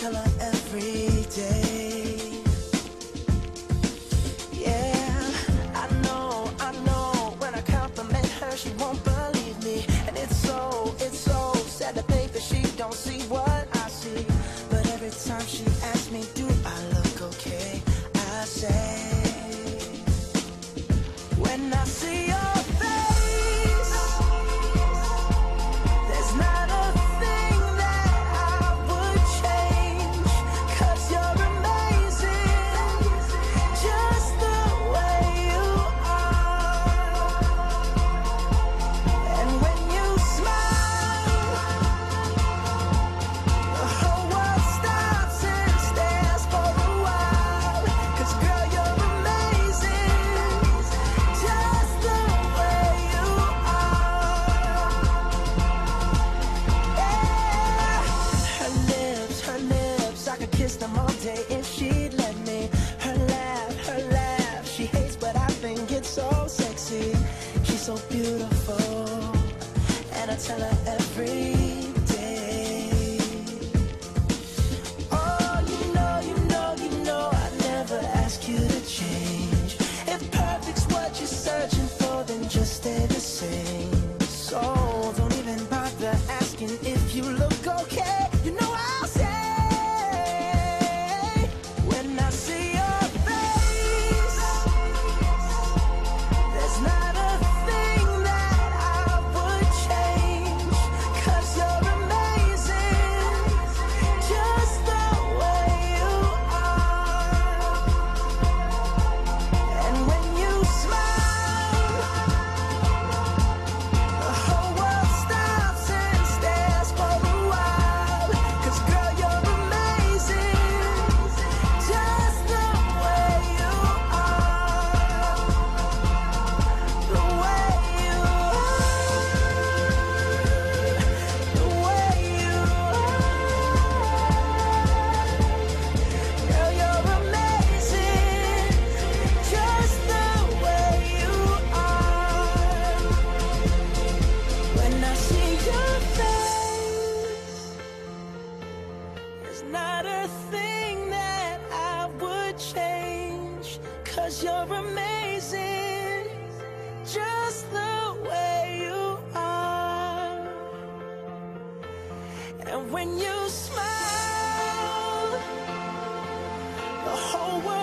tell her every day. Yeah, I know, when I compliment her, she won't believe me. And it's so sad to think that she don't see what I see. But every time she asks me, do I look okay, I say, when I see your face, there's not a thing that I would change, 'cause you're amazing, just the way you are. And when you smile, the whole world stops and stares for a while. 'Cause girl, you're amazing, just the way you are. Yeah. Her lips, I could kiss them all day if she'd let me. Her laugh, she hates but I think it's so sexy. She's so beautiful, and I tell her every day. Oh, you know, I never ask you to change. If perfect's what you're searching for, then just stay the same. So don't even bother asking if you look okay. You know I'll say, when I see your face, there's not a thing that I would change, 'cause you're amazing, just the way you are. And when you smile, the whole world stops and stares for a while. 'Cause girl, you're amazing, just the way you are. The way you are. The way you are. Girl, you're amazing, just the way you are. When I see your face, there's not a thing that I would change, 'cause you're amazing, just the way you are. And when you smile, the whole world